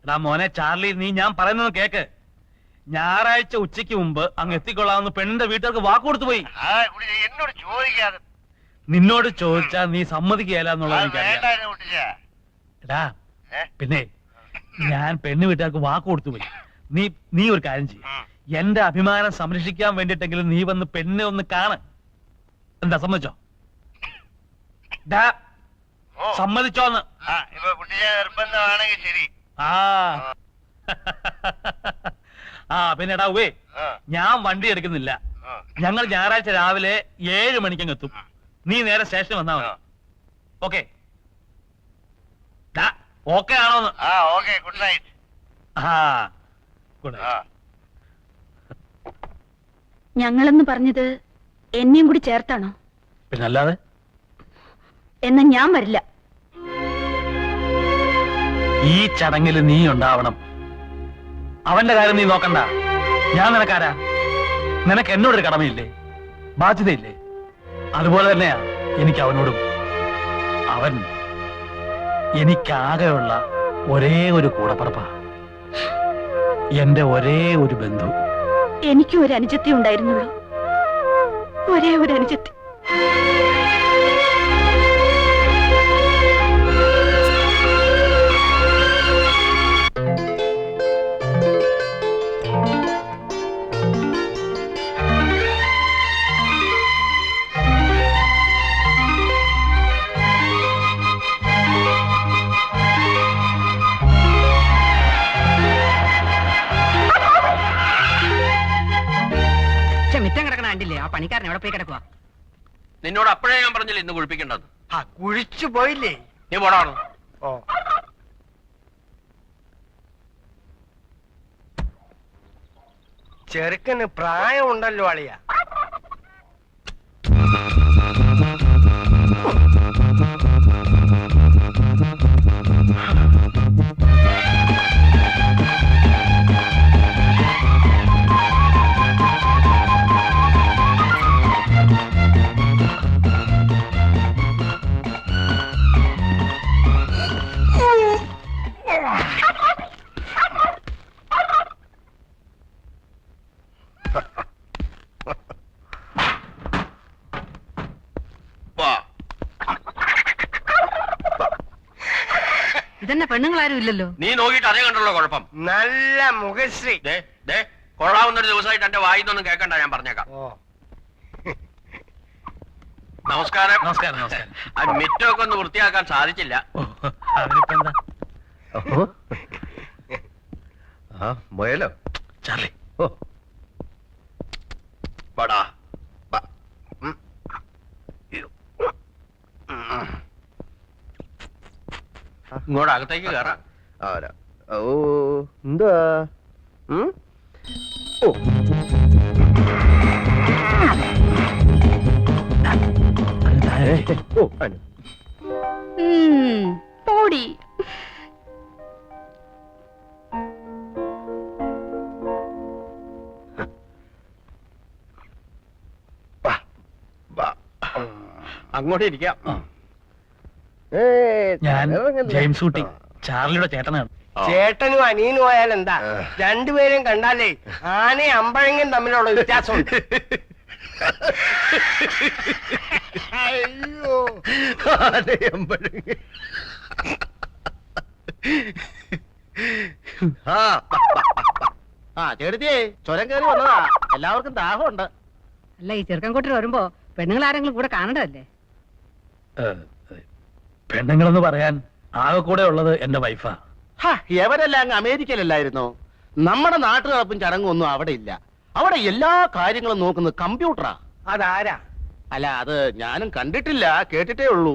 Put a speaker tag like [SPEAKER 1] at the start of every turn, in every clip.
[SPEAKER 1] എടാ മോനെ ചാർലി, നീ ഞാൻ പറയുന്നത് കേക്ക്. ഞായറാഴ്ച ഉച്ചയ്ക്ക് മുമ്പ് അങ്ങ് എത്തിക്കൊള്ളാമെന്ന് പെണ്ണിന്റെ വീട്ടുകാർക്ക് വാക്ക് കൊടുത്തു പോയി.
[SPEAKER 2] എന്നോട് ചോദിക്കാതെ
[SPEAKER 1] നിന്നോട് ചോദിച്ചാ നീ സമ്മതിക്കുകയല്ല എന്നുള്ളത് എനിക്കറിയാം. എടാ പിന്നെ ഞാൻ പെണ്ണ് വീട്ടുകാർക്ക് വാക്ക് കൊടുത്തു പോയി. നീ ഒരു കാര്യം ചെയ്യും, എന്റെ അഭിമാനം സംരക്ഷിക്കാൻ വേണ്ടിട്ടെങ്കിലും നീ വന്ന് പെണ്ണെ ഒന്ന് കാണ്. എന്താ സമ്മതിച്ചോ? സമ്മതിച്ചോന്ന്?
[SPEAKER 2] നിർബന്ധമാണെങ്കിൽ ശരി.
[SPEAKER 1] പിന്നെ എടാ ഉവേ, ഞാൻ വണ്ടി എടുക്കുന്നില്ല. ഞങ്ങൾ ഞായറാഴ്ച രാവിലെ 7 മണിക്കങ്ങ് എത്തും. നീ നേരെ സ്റ്റേഷനിൽ വന്നാ മതി. ഓക്കെ? ഓക്കെ ആണോന്ന്?
[SPEAKER 2] Good night.
[SPEAKER 1] Good night.
[SPEAKER 3] ഞങ്ങളെന്ന് പറഞ്ഞത് എന്നെയും കൂടി ചേർത്താണോ?
[SPEAKER 1] പിന്നല്ലാതെ.
[SPEAKER 3] എന്നാ ഞാൻ വരില്ല.
[SPEAKER 1] ഈ ചടങ്ങിൽ നീ ഉണ്ടാവണം. അവന്റെ കാര്യം നീ നോക്കണ്ട. ഞാൻ നിനക്കാരാ? നിനക്ക് എന്നോടൊരു കടമയില്ലേ, ബാധ്യതയില്ലേ? അതുപോലെ തന്നെയാ എനിക്ക് അവനോടും. അവൻ എനിക്കാകെയുള്ള ഒരേ ഒരു കൂടപ്പറപ്പാ, എന്റെ ഒരേ ഒരു ബന്ധു.
[SPEAKER 3] എനിക്കും ഒരു അനുജത്തി ഉണ്ടായിരുന്നുള്ളൂ, ഒരേ ഒരു അനുജത്തി.
[SPEAKER 4] മിറ്റം കിടക്കണ കണ്ടില്ലേ? ആ പണിക്കാരൻ എവിടെ പോയി കിടക്കുക?
[SPEAKER 5] നിന്നോട് അപ്പോഴേ ഞാൻ പറഞ്ഞില്ല ഇന്ന് കുളിപ്പിക്കേണ്ടത്.
[SPEAKER 2] കുഴിച്ചു പോയില്ലേ?
[SPEAKER 5] നീ പോടാണ്.
[SPEAKER 2] ചെറുക്കന് പ്രായമുണ്ടല്ലോ അളിയ.
[SPEAKER 4] ഇതന്നെ പെണ്ണുങ്ങളാരും ഇല്ലല്ലോ.
[SPEAKER 5] നീ നോക്കിയിട്ട് അതേ കണ്ടുള്ള കുഴപ്പം.
[SPEAKER 2] നല്ല മുഖശ്രീ.
[SPEAKER 5] കൊള്ളാവുന്നൊരു ദിവസമായിട്ട് എന്റെ വായിന്നൊന്നും കേൾക്കണ്ട, ഞാൻ പറഞ്ഞേക്കാം. നമസ്കാരം.
[SPEAKER 1] നമസ്കാരം. നമസ്കാരം.
[SPEAKER 5] ആ മിറ്റമൊക്കെ ഒന്ന് വൃത്തിയാക്കാൻ സാധിച്ചില്ല.
[SPEAKER 6] മുയലോ
[SPEAKER 1] ചാർലി?
[SPEAKER 6] പടാ
[SPEAKER 5] ഇങ്ങോട്ട് അകത്തേക്ക് കയറാം.
[SPEAKER 6] ഓ എന്താ? ഓ
[SPEAKER 3] പോടി.
[SPEAKER 5] അങ്ങോട്ട് ഇരിക്കാം.
[SPEAKER 1] ഞാൻ ജെയിംസ് കുട്ടി, ചാർലിയുടെ ചേട്ടനാണ്.
[SPEAKER 2] ചേട്ടനും അനിയനും പോയാൽ എന്താ? രണ്ടുപേരും കണ്ടാലേ ആനയും അമ്പഴങ്ങയും തമ്മിലുള്ള വ്യത്യാസമുണ്ട്.
[SPEAKER 6] അയ്യോ ചേട്ടത്തിയേ, ചുരം കയറി വന്നതാ. എല്ലാവർക്കും ദാഹമുണ്ട്.
[SPEAKER 4] അല്ല, ഈ ചെറുക്കൻകുട്ടി വരുമ്പോ പെണ്ണുങ്ങൾ ആരെങ്കിലും കൂടെ കാണണ്ടല്ലേ?
[SPEAKER 1] പെണ്ണുങ്ങളെന്ന് പറയാൻ ആകെ കൂടെ ഉള്ളത് എന്റെ വൈഫാ.
[SPEAKER 6] എവരെല്ലാം അങ്ങ് അമേരിക്കയിലല്ലായിരുന്നോ? നമ്മുടെ നാട്ടു നടപ്പും ചടങ്ങും ഒന്നും അവിടെ ഇല്ല. അവിടെ എല്ലാ കാര്യങ്ങളും നോക്കുന്നത് കമ്പ്യൂട്ടറാ.
[SPEAKER 2] അതാരാ?
[SPEAKER 6] അല്ല, അത് ഞാനും കണ്ടിട്ടില്ല, കേട്ടിട്ടേ ഉള്ളൂ.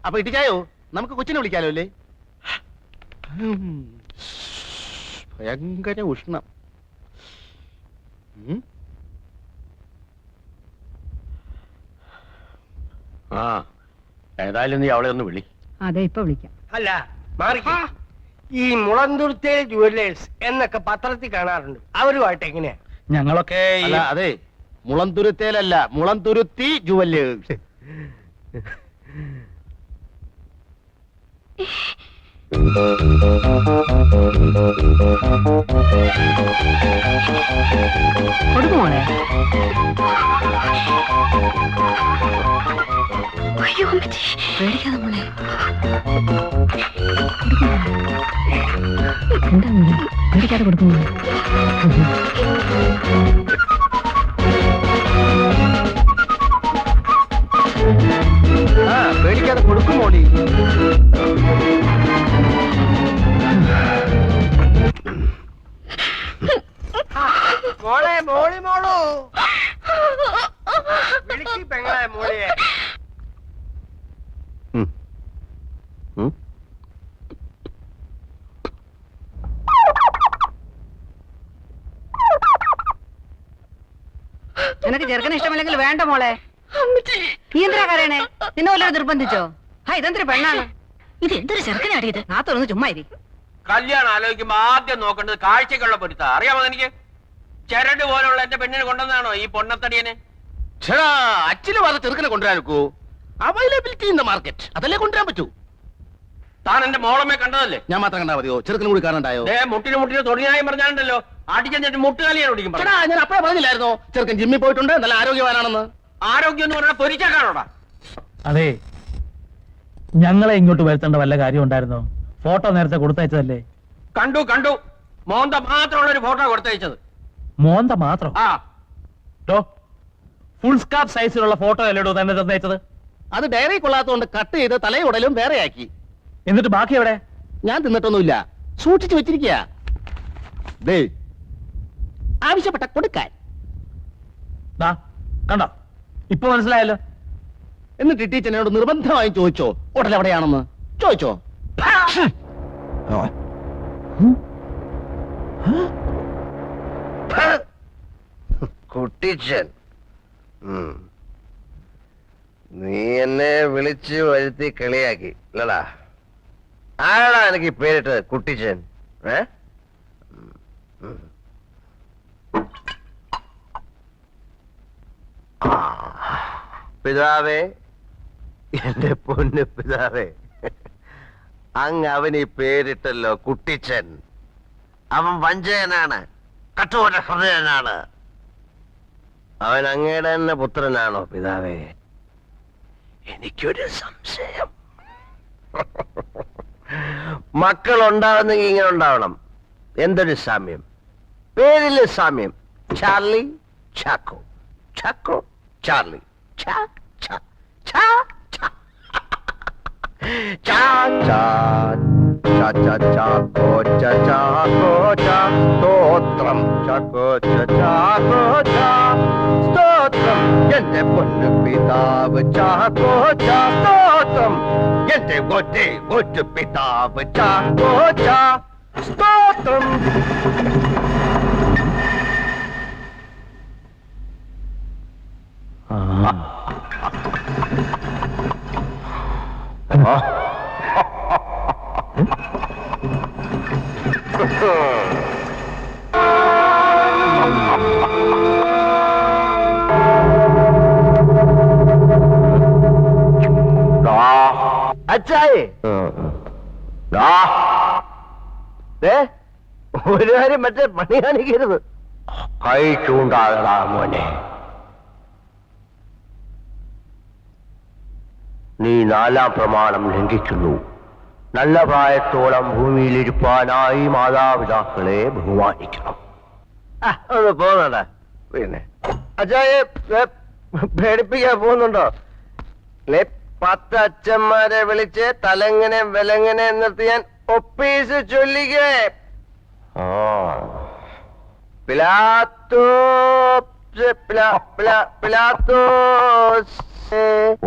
[SPEAKER 6] അപ്പൊ ഇട്ടിച്ചായോ, നമുക്ക് കൊച്ചിനെ വിളിക്കാലോ അല്ലേ? ഭയങ്കര ഉഷ്ണം.
[SPEAKER 5] ഏതായാലും നീ അവളെ ഒന്ന് വിളി.
[SPEAKER 4] അതെ, ഇപ്പൊ വിളിക്കാം.
[SPEAKER 2] അല്ല മാറി. ഈ മുളന്തുരുത്തേ ജുവല്ലേഴ്സ് എന്നൊക്കെ പത്രത്തിൽ കാണാറുണ്ട്. അവരുമായിട്ട് എങ്ങനെയാ?
[SPEAKER 1] ഞങ്ങളൊക്കെ
[SPEAKER 6] അല്ല, അതെ, മുളന്തുരുത്തേലല്ല, മുളന്തുരുത്തി ജുവല്ലേഴ്സ്.
[SPEAKER 4] കൊടുക്കുമോളെ
[SPEAKER 3] അയ്യോ അമ്മച്ചി.
[SPEAKER 4] പേടിക്കാതെ മോളെ എന്താ മോളെ പേടിക്കാതെ കൊടുക്കുമോ
[SPEAKER 6] ആ പേടിക്കാതെ കൊടുക്കും മോളി.
[SPEAKER 2] മോളെ മോളി മോളു വിളിക്ക് പെങ്ങളെ മോളിയെ.
[SPEAKER 4] നിനക്ക് ചെറുക്കന് ഇഷ്ടമില്ലെങ്കിൽ വേണ്ട മോളെ. നീ എന്തിനാ കരയണേ? നിന്നെ വല്ലവരും നിർബന്ധിച്ചോ? ഇതെന്തൊരു പെണ്ണാണ്.
[SPEAKER 3] ഇത് എന്തൊരു ചെറുക്കനാടിയത്?
[SPEAKER 4] നാത്തൊന്ന് ചുമ്മാ ഇരി.
[SPEAKER 5] കല്യാണം ആലോചിക്കുമ്പോ ആദ്യം നോക്കേണ്ടത് കാഴ്ചക്കുള്ള പൊരുത്ത. അറിയാമോ എനിക്ക്? ചരട് പോലുള്ള എന്റെ പെണ്ണിനെ കൊണ്ടുവന്നാണോ ഈ പൊണ്ണത്തടിയനെ?
[SPEAKER 6] ചേടാ അച്ഛന് പറഞ്ഞ ചെറുക്കനെ കൊണ്ടുവരാൻ നോക്കൂ. അവൈലബിലിറ്റി ഇൻ ദ മാർക്കറ്റ് അതല്ലേ കൊണ്ടുവരാൻ പറ്റൂ.
[SPEAKER 5] താൻ എന്റെ മോളമ്മയെ കണ്ടതല്ലേ?
[SPEAKER 6] ഞാൻ മാത്രം കണ്ടാ മതിയോ? ചെറുക്കനും കൂടി കാണണ്ടായോ?
[SPEAKER 5] മുട്ടിന് തൊടിയായും പറഞ്ഞാലുണ്ടല്ലോ അടിച്ചിട്ട് മുട്ടുകാലിയാണ് ഓടിക്കും.
[SPEAKER 6] ചേട്ടാ ഞാൻ അപ്പഴേ പറഞ്ഞില്ലായിരുന്നോ ചെറുക്കൻ ജിമ്മിൽ പോയിട്ടുണ്ട്, നല്ല ആരോഗ്യവാനാണെന്ന്.
[SPEAKER 5] ആരോഗ്യം എന്ന് പറഞ്ഞാൽ പൊരിച്ചാക്കാണോടാ?
[SPEAKER 1] അതെ, ഞങ്ങളെ ഇങ്ങോട്ട് വരുത്തേണ്ട വല്ല കാര്യം ഉണ്ടായിരുന്നോ? ഫോട്ടോ നേരത്തെ കൊടുത്തയച്ചതല്ലേ?
[SPEAKER 5] കണ്ടു മോന്ത മാത്രമുള്ള ഒരു ഫോട്ടോ കൊടുത്തയച്ചത്.
[SPEAKER 1] മോന്ത മാത്രം?
[SPEAKER 5] ആ
[SPEAKER 1] ഫുൾ സ്കാർഫ് സൈസിലുള്ള ഫോട്ടോ അല്ലേടോ തന്നെ തന്നയച്ചത്?
[SPEAKER 6] അത് ഡയറി കൊള്ളാത്തോണ്ട് കട്ട് ചെയ്ത് തലയും ഉടലും വേറെയാക്കി.
[SPEAKER 1] എന്നിട്ട് ബാക്കി എവിടെ?
[SPEAKER 6] ഞാൻ തിന്നിട്ടൊന്നുമില്ല, സൂക്ഷിച്ചു വെച്ചിരിക്കുക. ആവശ്യപ്പെട്ട കൊടുക്കാൻ.
[SPEAKER 1] കണ്ടോ, ഇപ്പൊ മനസ്സിലായല്ലോ.
[SPEAKER 6] എന്നിട്ട് ടീച്ചറിനോട് നിർബന്ധമായും ചോദിച്ചോ ഹോട്ടൽ എവിടെയാണെന്ന്? ചോദിച്ചോ?
[SPEAKER 7] കുട്ടിച്ചൻ, നീ എന്നെ വിളിച്ച് വരുത്തി കളിയാക്കി അല്ലടാ? ആരാടാ എനിക്ക് പേരിട്ട് കുട്ടിച്ചൻ? പിതാവേ, എന്റെ പൊന്ന് പിതാവേ, അങ്ങ് അവന് ഈ പേരിട്ടല്ലോ കുട്ടിച്ചൻ. അവൻ വഞ്ചകനാണ്, കഠോര ഹൃദയനാണ്. അവൻ അങ്ങയുടെ തന്നെ പുത്രനാണോ പിതാവേ? എനിക്കൊരു സംശയം. മക്കൾ ഉണ്ടാവുന്നെങ്കിൽ ഇങ്ങനെ ഉണ്ടാവണം. എന്തൊരു സാമ്യം, പേരില് സാമ്യം. ചാർലി ചാക്കോ, ചാക്കോ ചാർലി, ചാ ചാ ചാ ചാ ചാ ചാ ചാ ചാ ചാക്കോ ചാ ചാക്കോ ചാ. സ്തോത്രം ചാക്കോ ചാ ചാക്കോ ചാ. സ്തോത്രം എന്റെ പൊന്നു പിതാവ് ചാക്കോ ചാ. സ്തോത്രം എന്റെ ഒറ്റ പിതാവ് ചാക്കോ ചാ. സ്തോത്രം. അച്ചായേ, ഒരു കാര്യം മറ്റേ പണി കാണിക്കരുത്. കൈ ചൂണ്ടാകടാ മോനെ. നീ 4-ാം പ്രമാണം ലംഘിക്കുന്നു. നല്ല പ്രായത്തോളം ഭൂമിയിലിരിപ്പാനായി മാതാപിതാക്കളെ ബഹുമാനിക്കണം. ഒന്ന് പോന്നണ്ട. പിന്നെ അച്ചായെ പേടിപ്പിക്കാൻ പോകുന്നുണ്ടോ? 10 അച്ഛന്മാരെ വിളിച്ച് തലങ്ങനെ വിലങ്ങനെ നിർത്തി ഞാൻ ഒപ്പീസ് ചൊല്ലിക്കേ.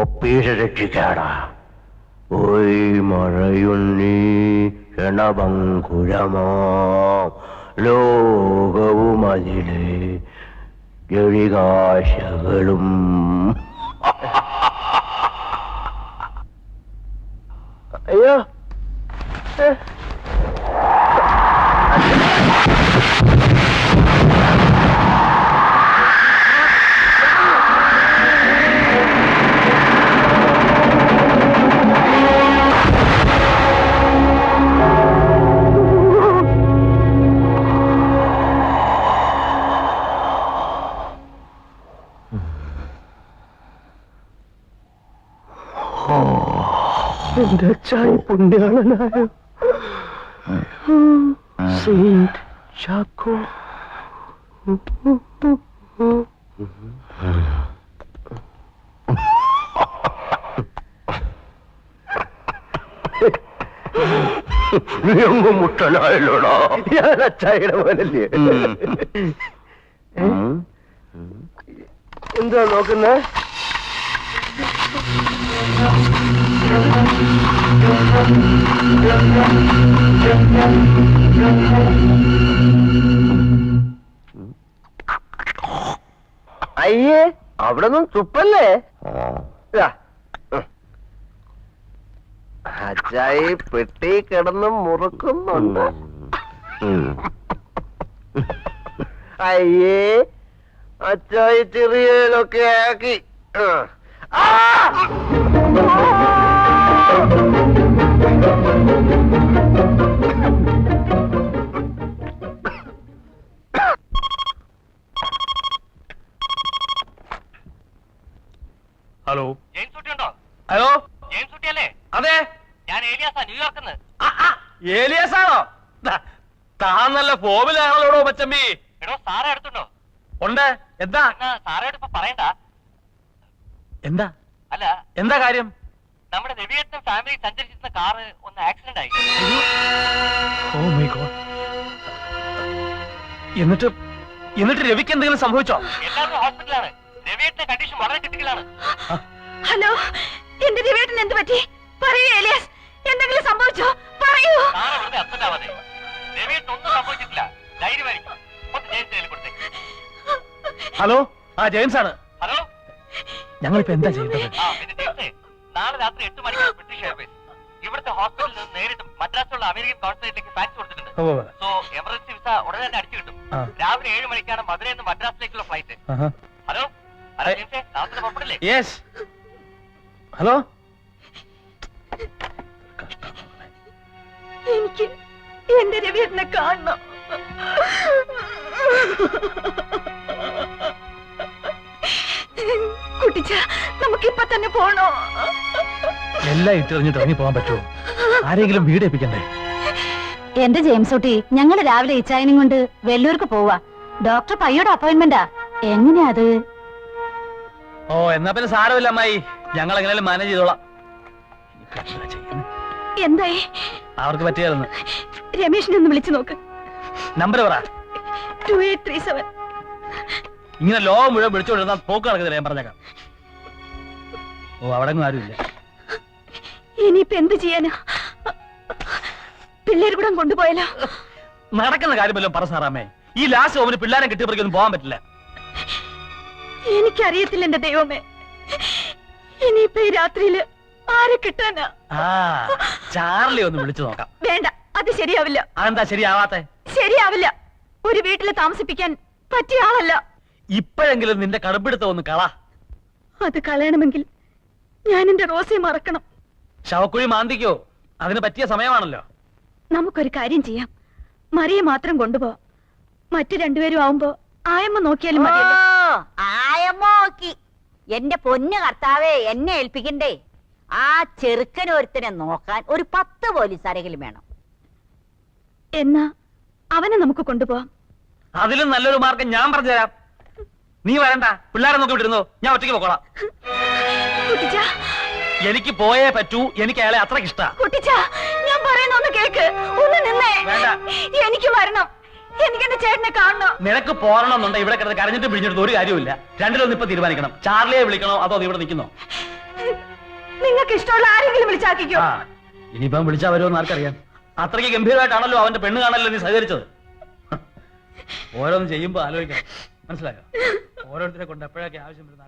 [SPEAKER 7] ഒപ്പീസ് രക്ഷിക്കാടാ. ഓയ് മഴയുണ്ണി ക്ഷണഭങ്കുരമോ ലോകവും അതിലെ ജളികാശകളും. അയ്യോ,
[SPEAKER 2] എന്റെ അച്ചായി പുണ്യാളനായ സെയിന്റ് ചാക്കോ.
[SPEAKER 7] നീ അങ്ങ് മുട്ടനായല്ലോടാ.
[SPEAKER 2] ഞാൻ അച്ചായിയുടെ മോനല്ലേ? എന്താ നോക്കുന്നേ?
[SPEAKER 7] അയ്യേ, അവിടെ നിന്നും തുപ്പല്ലേ? ഇതാ. അച്ചായി പെട്ടി കിടന്ന് മുറുക്കുന്നുണ്ട്. അയ്യേ, അച്ചായി ചെറിയലൊക്കെ ആക്കി. ആ!
[SPEAKER 1] ഹലോ
[SPEAKER 5] ജെയിംസ് കുട്ടിയുണ്ടോ?
[SPEAKER 1] ഹലോ
[SPEAKER 5] ജെയിംസ് കുട്ടിയല്ലേ?
[SPEAKER 1] അതെ,
[SPEAKER 5] ഞാൻ ഏലിയാസാ, ന്യൂയോർക്കിൽ നിന്ന്.
[SPEAKER 1] ഏലിയാസാണോ? താൻ നല്ല ഫോമിലാണല്ലോ മച്ചമ്പി.
[SPEAKER 5] എടോ, സാറേ അടുത്തുണ്ടോ?
[SPEAKER 1] ഉണ്ട്. എന്താ
[SPEAKER 5] എന്നാ സാറേട് ഇപ്പൊ പറയണ്ട.
[SPEAKER 1] എന്താ
[SPEAKER 5] അല്ല,
[SPEAKER 1] എന്താ കാര്യം?
[SPEAKER 5] നമ്മുടെ രവിയേട്ടൻ ഫാമിലി സഞ്ചരിച്ചിരുന്ന കാറ് ഒന്ന് ആക്സിഡന്റ് ആയി.
[SPEAKER 1] Oh my god. എന്നിട്ട് രവിക്ക് എന്തെങ്കിലും സംഭവിച്ചോ?
[SPEAKER 5] എല്ലാവരും ഹോസ്പിറ്റലാണ്. രവിയേട്ടന്റെ കണ്ടീഷൻ വളരെ ക്രിട്ടിക്കലാണ്.
[SPEAKER 3] ഹലോ, എന്റെ രവിയേട്ടൻ എന്ത് പറ്റി? പറയൂ ഏലിയാസ്, എന്തെങ്കിലും സംഭവിച്ചോ? പറയൂ.
[SPEAKER 5] സാറ് വെറുതെ അപ്സെറ്റ് ആവാതെ. രവിയേട്ടൻ ഒന്നും സംഭവിച്ചിട്ടില്ല, ധൈര്യമായിരിക്കും. ഒന്ന് ജെയിംസ് കയ്യിൽ കൊടുത്തേ.
[SPEAKER 1] ഹലോ, ആ ജെയിംസ് ആണ്.
[SPEAKER 5] ഹലോ.
[SPEAKER 1] ഞങ്ങളിപ്പോ എന്താ ചെയ്യേണ്ടത്?
[SPEAKER 5] പിന്നെ ജെയിംസേ, നാളെ രാത്രി 8 മണിക്കാണ് ബ്രിട്ടീഷ് എയർവേസ് ഇവിടുത്തെ ഹോസ്പിറ്റലിൽ നിന്ന് നേരിട്ട് മദ്രാസിലുള്ള അമേരിക്കൻ കോൺസുലേറ്റിലേക്ക് ഫാക്സ് കൊടുത്തിട്ടുണ്ട്. സോ എമർജൻസി വിസ ഉടനെ തന്നെ അടിച്ചു കിട്ടും. രാവിലെ 7 മണിക്കാണ് മധുരയിൽ നിന്ന് മദ്രാസിലേക്കുള്ള ഫ്ലൈറ്റ്. ഹലോ, ഹലോ ജെയിംസേ, നാളെ പുറപ്പെടില്ലേ?
[SPEAKER 1] യെസ്. ഹലോ.
[SPEAKER 3] എനിക്ക് എന്റെ രവിയേട്ടനെ കാണണം. കുട്ടിച്ച, നമുക്കിപ്പൊ തന്നെ പോണോ?
[SPEAKER 1] എല്ലാം ഇട്ടെറിഞ്ഞിട്ട് ഇറങ്ങി പോകാൻ പറ്റുമോ? ആരെങ്കിലും വീട് ഏൽപ്പിക്കണ്ടേ?
[SPEAKER 3] എന്റെ ജെയിംസ് കുട്ടി, ഞങ്ങള് രാവിലെ ഇച്ചായനും കൊണ്ട് വെല്ലൂർക്ക് പോവാ. ഡോക്ടർ പയ്യോടെ അപ്പോയിന്റ്മെന്റാ. എങ്ങനെയാ അത്?
[SPEAKER 1] ഓ, എന്നാ പിന്നെ സാരമില്ല അമ്മായി, ഞങ്ങൾ എങ്ങനെയാലും മാനേജ് ചെയ്തോളാം.
[SPEAKER 3] എന്തായി?
[SPEAKER 1] അവർക്ക് പറ്റിയായിരുന്നു.
[SPEAKER 3] രമേഷിനെ ഒന്ന് വിളിച്ചു നോക്ക്.
[SPEAKER 1] നമ്പർ പറ.
[SPEAKER 3] 2837.
[SPEAKER 1] ഇങ്ങനെ ലോകം മുഴുവൻ വിളിച്ചോണ്ടിരുന്ന പോക്ക് നടക്കുന്നില്ല, ഞാൻ പറഞ്ഞേക്കാം. ഓ, അവിടെ ആരുമില്ല.
[SPEAKER 3] ഇനിയിപ്പൊ എന്ത് ചെയ്യാനാ? പിള്ളേർ കൂടെ കൊണ്ടുപോയാലോ?
[SPEAKER 1] നടക്കുന്ന കാര്യമല്ലോ പറ സാറാമേ. ഈ ലാസ്റ്റ് ഓമിന് പിള്ളേരെ കിട്ടിയപ്പോഴേക്കൊന്നും പോകാൻ പറ്റില്ല.
[SPEAKER 3] എനിക്കറിയത്തില്ല എന്റെ ദൈവമേ, ഇനിയിപ്പൊ ഈ രാത്രിയില് ആരെ കിട്ടാനാ?
[SPEAKER 1] ആ, ചാർലി ഒന്ന് വിളിച്ചു നോക്കാം.
[SPEAKER 3] വേണ്ട, അത് ശരിയാവില്ല.
[SPEAKER 1] അതെന്താ ശരിയാവാത്തെ?
[SPEAKER 3] ശരിയാവില്ല. ഒരു വീട്ടില് താമസിപ്പിക്കാൻ പറ്റിയ ആളല്ല.
[SPEAKER 1] ഇപ്പോഴെങ്കിലും നിന്റെ കടുപ്പിടുത്തം ഒന്ന് കള.
[SPEAKER 3] അത് കളയണമെങ്കിൽ ഞാൻ എന്റെ റോസയെ മറക്കണം.
[SPEAKER 1] ശവക്കുഴി മാന്തിക്കോ? അതിന് പറ്റിയ സമയമാണല്ലോ.
[SPEAKER 3] നമുക്കൊരു കാര്യം ചെയ്യാം. മറിയെ മാത്രം കൊണ്ടുപോവാം. മറ്റു രണ്ടുപേരും ആവുമ്പോ ആയമ്മ നോക്കിയാലും മതിയല്ലോ.
[SPEAKER 4] ആയമ്മ നോക്കി. എന്റെ പൊന്നു കർത്താവേ, എന്നെ ഏൽപ്പിക്കണ്ടേ? ആ ചെറുക്കനൊരുത്തനെ നോക്കാൻ ഒരു 10 പോലീസുകാരെങ്കിലും വേണം.
[SPEAKER 3] എന്നാ അവനെ നമുക്ക് കൊണ്ടുപോവാം.
[SPEAKER 1] അതിലും നല്ലൊരു മാർഗം ഞാൻ പറഞ്ഞുതരാം. നീ വരണ്ട, പിള്ളേരെ നോക്കി വിട്ടിരുന്നോ, ഞാൻ ഒറ്റയ്ക്ക് പോക്കോളാം.
[SPEAKER 3] കുട്ടിച്ച,
[SPEAKER 1] എനിക്ക് പോയേ പറ്റൂ. എനിക്ക് അയാളെ അത്രയ്ക്ക് ഇഷ്ടാ.
[SPEAKER 3] കുട്ടിച്ച, ഞാൻ പറയുന്ന ഒന്ന് കേക്ക്. ഒന്ന് നിന്നേ.
[SPEAKER 1] വേണ്ട.
[SPEAKER 3] എനിക്ക് വരണം. എനിക്ക് എന്റെ ചേട്ടനെ കാണണം.
[SPEAKER 1] നിനക്ക് പോരണമെന്നുണ്ട് ഇവിടെ കിടന്ന് കരഞ്ഞിട്ട് പിടിഞ്ഞെടുത്ത് ഒരു കാര്യമില്ല. രണ്ടിലൊന്നും ഇപ്പൊ തീരുമാനിക്കണം. ചാർലിയെ വിളിക്കണോ അതോ നീ ഇവിടെ നിൽക്കുന്നോ?
[SPEAKER 3] നിങ്ങൾക്ക് ഇഷ്ടമുള്ള ആരെങ്കിലും വിളിച്ചാക്കിക്കോ.
[SPEAKER 1] ആ, ഇനിയിപ്പം വിളിച്ചാ വരുമെന്ന് ആർക്കറിയാം. അത്രയ്ക്ക് ഗംഭീരമായിട്ടാണല്ലോ അവന്റെ പെണ്ണ് കാണല്ലോ നീ സഹകരിച്ചത്. ഓരോന്ന് ചെയ്യുമ്പോ ആലോചിക്കണം, മനസ്സിലായോ? ഓരോരുത്തരെ കൊണ്ട് എപ്പോഴൊക്കെ ആവശ്യം വരുന്ന